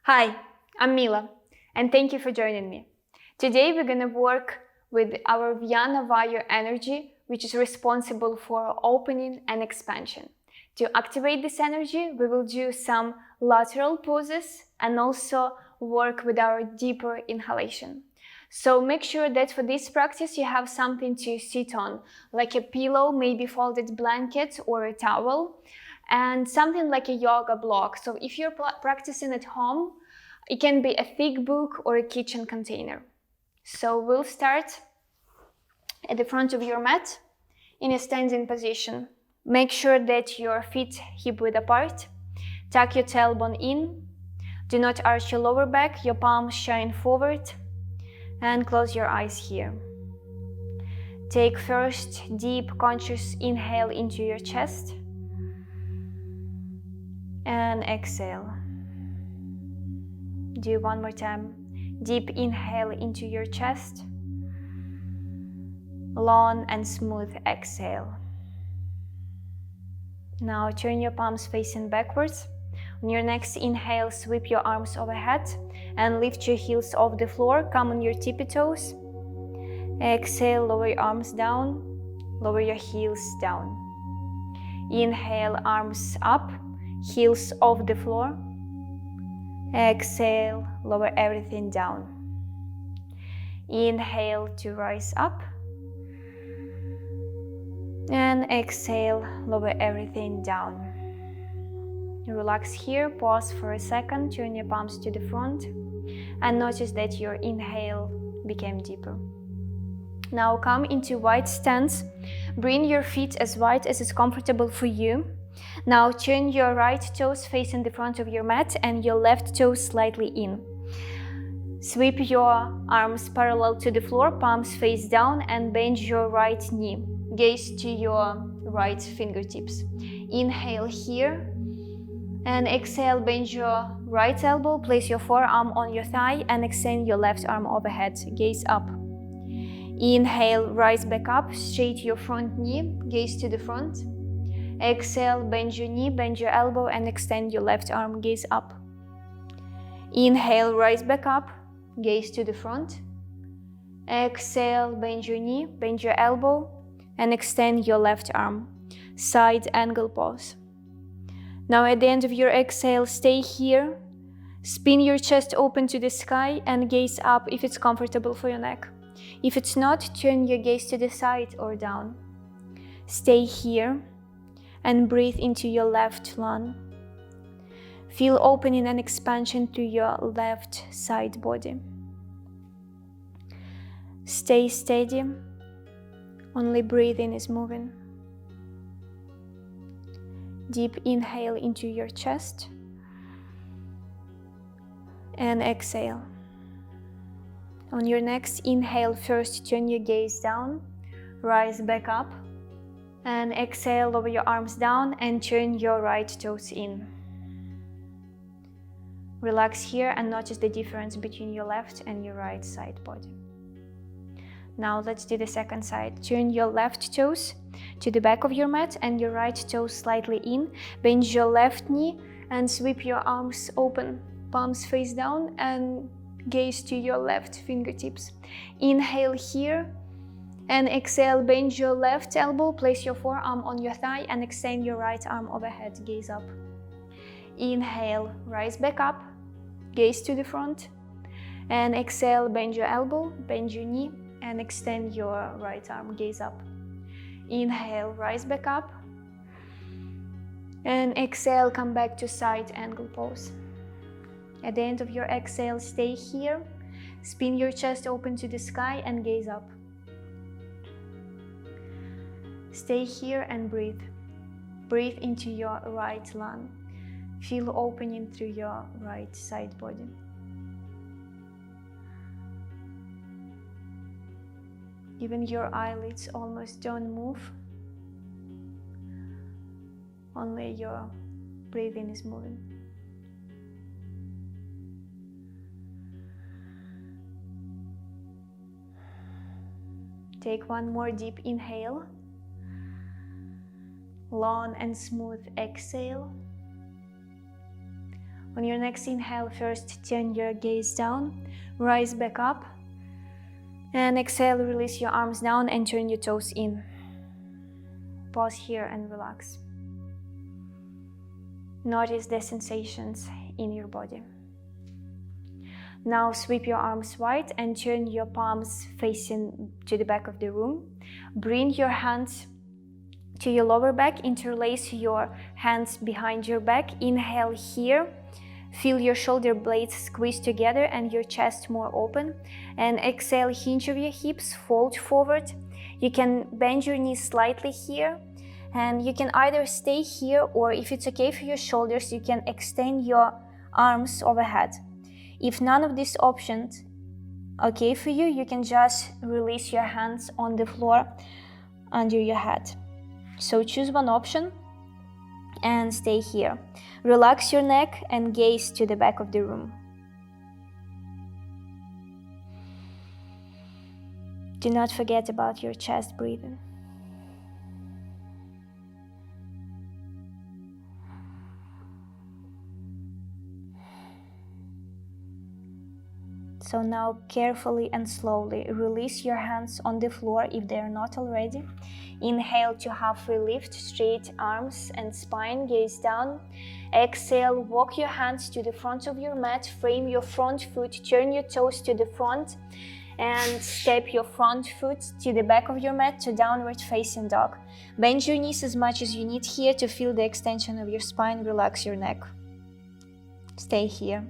Hi, I'm Mila, and thank you for joining me. Today we're gonna work with our Vyana Vayu energy, which is responsible for opening and expansion. To activate this energy, we will do some lateral poses and also work with our deeper inhalation. So make sure that for this practice you have something to sit on, like a pillow, maybe folded blanket or a towel, and something like a yoga block. So if you're practicing at home, it can be a thick book or a kitchen container. So we'll start at the front of your mat in a standing position. Make sure that your feet hip-width apart. Tuck your tailbone in. Do not arch your lower back, your palms shine forward. And close your eyes here. Take first deep conscious inhale into your chest. And exhale. Do one more time. Deep inhale into your chest. Long and smooth exhale. Now turn your palms facing backwards. On your next inhale, sweep your arms overhead and lift your heels off the floor. Come on your tippy toes. Exhale, lower your arms down. Lower your heels down. Inhale, arms up, heels off the floor. Exhale, lower everything down. Inhale to rise up. And exhale, lower everything down. Relax here, pause for a second, turn your palms to the front, and notice that your inhale became deeper. Now come into wide stance. Bring your feet as wide as is comfortable for you. Now turn your right toes facing the front of your mat and your left toes slightly in. Sweep your arms parallel to the floor, palms face down, and bend your right knee. Gaze to your right fingertips. Inhale here. And exhale, bend your right elbow, place your forearm on your thigh, and extend your left arm overhead. Gaze up. Inhale, rise back up, straight your front knee, gaze to the front. Exhale, bend your knee, bend your elbow, and extend your left arm, gaze up. Inhale, rise back up, gaze to the front. Exhale, bend your knee, bend your elbow, and extend your left arm. Side angle pose. Now at the end of your exhale, stay here. Spin your chest open to the sky and gaze up if it's comfortable for your neck. If it's not, turn your gaze to the side or down. Stay here and breathe into your left lung. Feel opening and expansion to your left side body. Stay steady. Only breathing is moving. Deep inhale into your chest and exhale. On your next inhale, first turn your gaze down, rise back up, and exhale, lower your arms down and turn your right toes in. Relax here and notice the difference between your left and your right side body. Now let's do the second side. Turn your left toes to the back of your mat and your right toes slightly in. Bend your left knee and sweep your arms open, palms face down, and gaze to your left fingertips. Inhale here and exhale, bend your left elbow, place your forearm on your thigh and extend your right arm overhead, gaze up. Inhale, rise back up, gaze to the front, and exhale, bend your elbow, bend your knee, and extend your right arm, gaze up. Inhale, rise back up, and exhale, come back to side angle pose. At the end of your exhale, stay here, spin your chest open to the sky and gaze up. Stay here and breathe. Breathe into your right lung. Feel opening through your right side body. Even your eyelids almost don't move. Only your breathing is moving. Take one more deep inhale. Long and smooth exhale. On your next inhale, first turn your gaze down, rise back up, and exhale, release your arms down and turn your toes in. Pause here and relax. Notice the sensations in your body. Now sweep your arms wide and turn your palms facing to the back of the room. Bring your hands to your lower back, interlace your hands behind your back. Inhale here. Feel your shoulder blades squeeze together and your chest more open. And exhale, hinge of your hips, fold forward. You can bend your knees slightly here. And you can either stay here, or if it's okay for your shoulders, you can extend your arms overhead. If none of these options okay for you, you can just release your hands on the floor under your head. So choose one option and stay here. Relax your neck and gaze to the back of the room. Do not forget about your chest breathing. So now carefully and slowly release your hands on the floor if they are not already. Inhale to halfway lift, straight arms and spine, gaze down. Exhale, walk your hands to the front of your mat, frame your front foot, turn your toes to the front and step your front foot to the back of your mat to downward facing dog. Bend your knees as much as you need here to feel the extension of your spine, relax your neck. Stay here.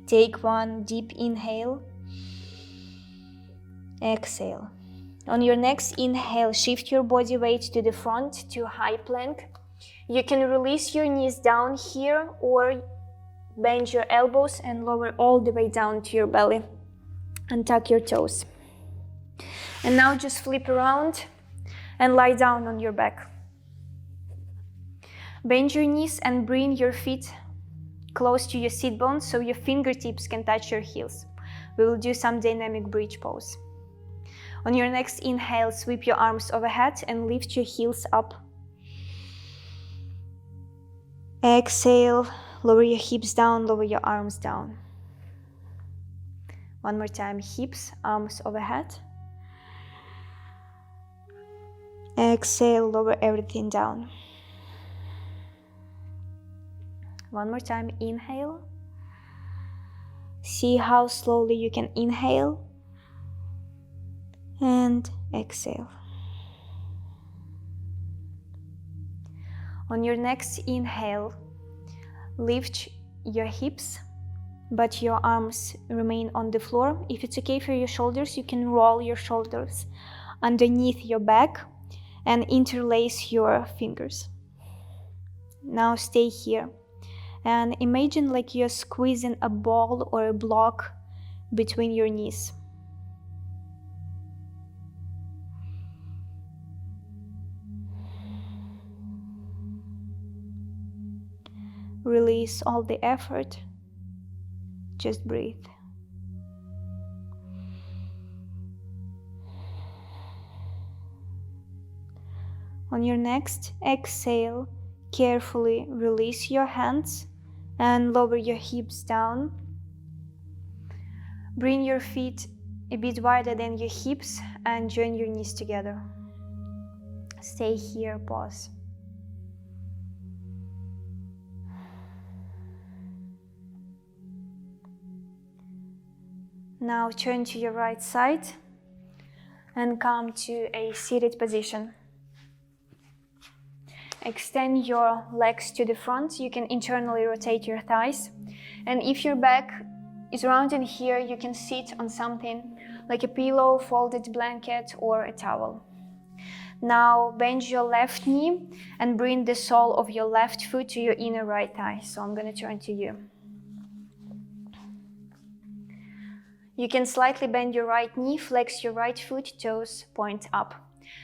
Take one deep inhale. Exhale. On your next inhale, shift your body weight to the front to high plank. You can release your knees down here or bend your elbows and lower all the way down to your belly and tuck your toes. And now just flip around and lie down on your back. Bend your knees and bring your feet close to your sit bones so your fingertips can touch your heels. We will do some dynamic bridge pose. On your next inhale, sweep your arms overhead and lift your heels up. Exhale, lower your hips down, lower your arms down. One more time, hips, arms overhead. Exhale, lower everything down. One more time, inhale. See how slowly you can inhale and exhale. On your next inhale, lift your hips, but your arms remain on the floor. If it's okay for your shoulders, you can roll your shoulders underneath your back and interlace your fingers. Now stay here. And imagine like you're squeezing a ball or a block between your knees. Release all the effort. Just breathe. On your next exhale, carefully release your hands and lower your hips down. Bring your feet a bit wider than your hips and join your knees together. Stay here, pause. Now turn to your right side and come to a seated position. Extend your legs to the front. You can internally rotate your thighs. And if your back is rounded here, you can sit on something like a pillow, folded blanket, or a towel. Now bend your left knee and bring the sole of your left foot to your inner right thigh. So I'm going to turn to you. You can slightly bend your right knee, flex your right foot, toes point up.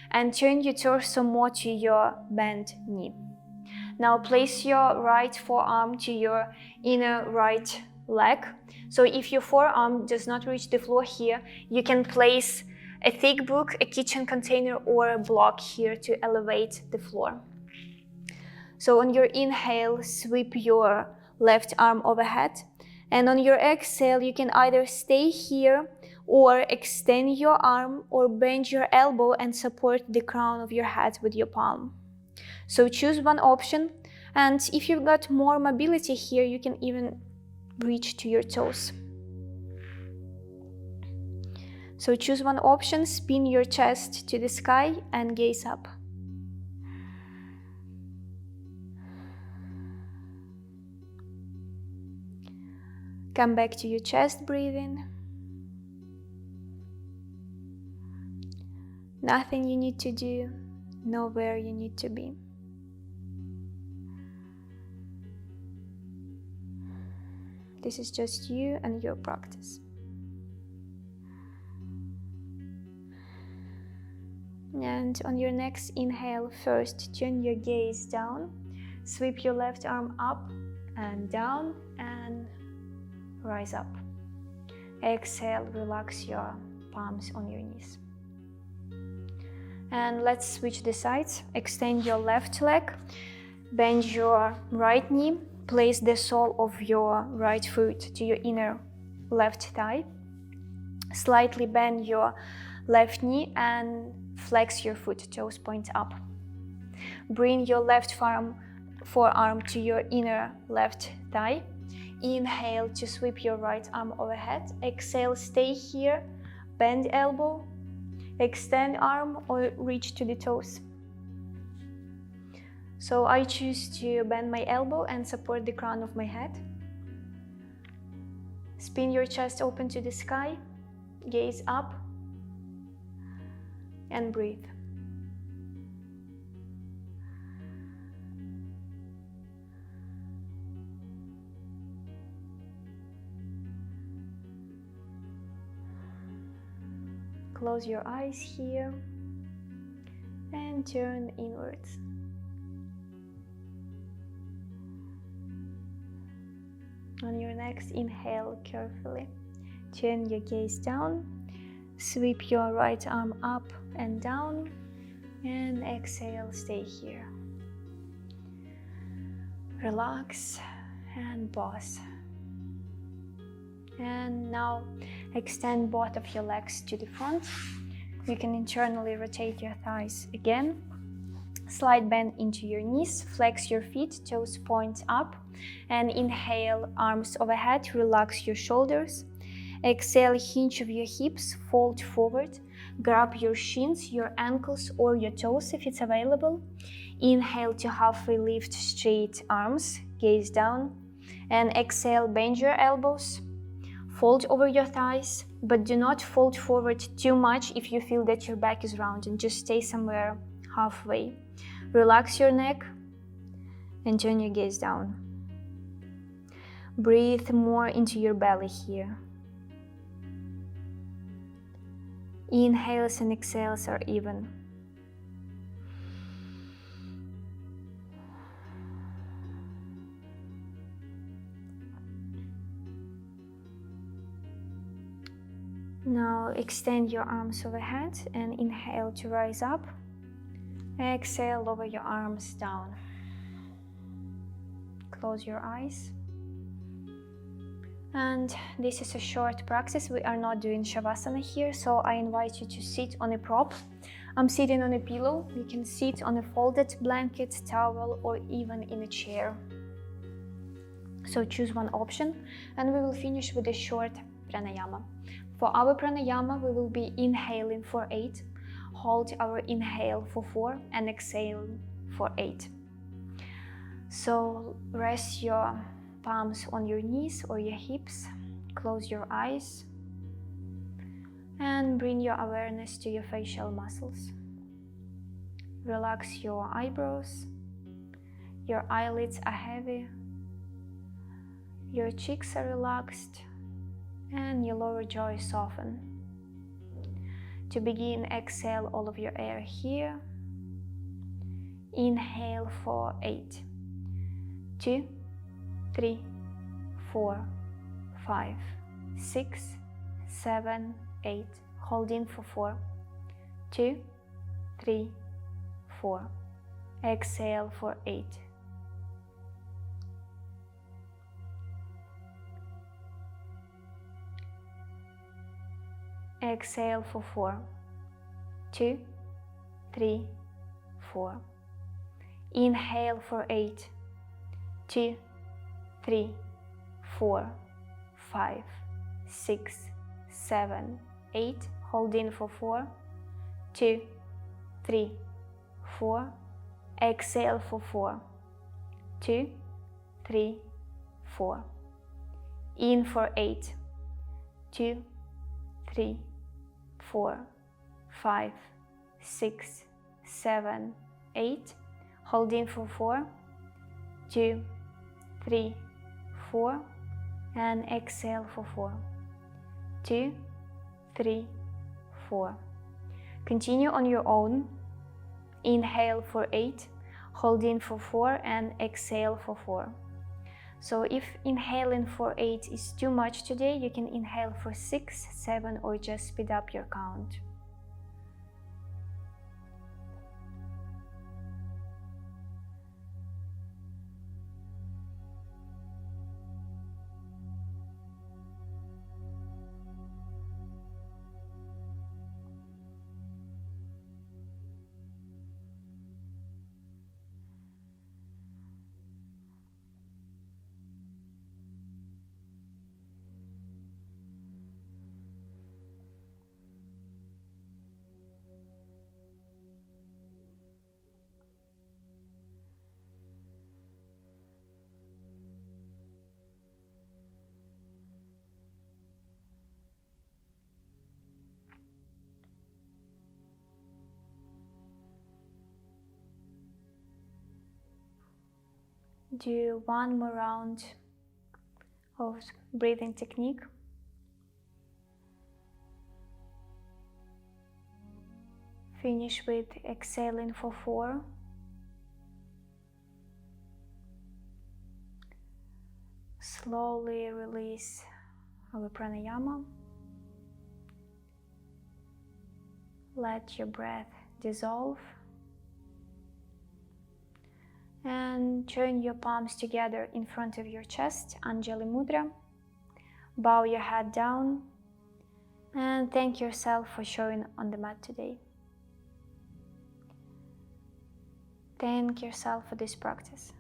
And turn your torso more to your bent knee. Now place your right forearm to your inner right leg. So if your forearm does not reach the floor here, you can place a thick book, a kitchen container, or a block here to elevate the floor. So on your inhale, sweep your left arm overhead. And on your exhale, you can either stay here or extend your arm or bend your elbow and support the crown of your head with your palm. So choose one option, and if you've got more mobility here, you can even reach to your toes. So choose one option, spin your chest to the sky and gaze up. Come back to your chest breathing. Nothing you need to do, nowhere you need to be. This is just you and your practice. And on your next inhale, first turn your gaze down, sweep your left arm up and down and rise up. Exhale, relax your palms on your knees. And let's switch the sides. Extend your left leg, bend your right knee, place the sole of your right foot to your inner left thigh. Slightly bend your left knee and flex your foot, toes point up. Bring your left forearm to your inner left thigh. Inhale to sweep your right arm overhead. Exhale, stay here, bend elbow, extend arm or reach to the toes. So I choose to bend my elbow and support the crown of my head. Spin your chest open to the sky, gaze up and breathe. Close your eyes here and turn inwards. On your next inhale, carefully turn your gaze down, sweep your right arm up and down, and exhale, stay here. Relax and pause. And now extend both of your legs to the front. You can internally rotate your thighs again. Slight bend into your knees, flex your feet, toes point up, and inhale, arms overhead, relax your shoulders. Exhale, hinge of your hips, fold forward, grab your shins, your ankles or your toes if it's available. Inhale to halfway lift straight arms, gaze down, and exhale, bend your elbows. Fold over your thighs, but do not fold forward too much if you feel that your back is round, and just stay somewhere halfway. Relax your neck and turn your gaze down. Breathe more into your belly here. Inhales and exhales are even. Now extend your arms overhead and inhale to rise up. Exhale, lower your arms down. Close your eyes. And this is a short practice. We are not doing Shavasana here, so I invite you to sit on a prop. I'm sitting on a pillow. You can sit on a folded blanket, towel, or even in a chair. So choose one option, and we will finish with a short pranayama. For our pranayama, we will be inhaling for 8, hold our inhale for 4, and exhale for 8. So rest your palms on your knees or your hips, close your eyes, and bring your awareness to your facial muscles. Relax your eyebrows, your eyelids are heavy, your cheeks are relaxed, and your lower jaw is softened. To begin, exhale all of your air here. Inhale for 8, 2, 3, 4, 5, 6, 7, 8. Hold in for 4, 2, 3, 4. Exhale for 8. Exhale for 4, 2, 3, 4. Inhale for 8, 2, 3, 4, 5, 6, 7, 8. Hold in for 4, 2, 3, 4. Exhale for 4, 2, 3, 4. In for 8, 2, 3, 4, 5, 6, 7, 8. Hold in for 4, 2, 3, 4. And exhale for 4, 2, 3, 4. Continue on your own. Inhale for 8, hold in for 4, and exhale for 4. So if inhaling for 8 is too much today, you can inhale for 6, 7, or just speed up your count. Do one more round of breathing technique. Finish with exhaling for 4. Slowly release our pranayama. Let your breath dissolve. And join your palms together in front of your chest, Anjali Mudra. Bow your head down and thank yourself for showing on the mat today. Thank yourself for this practice.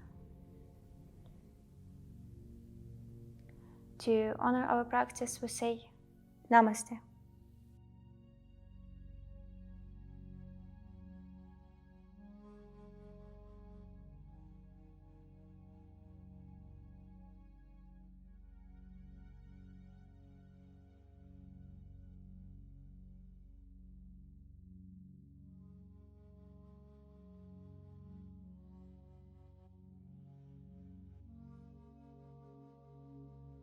To honor our practice, we say Namaste.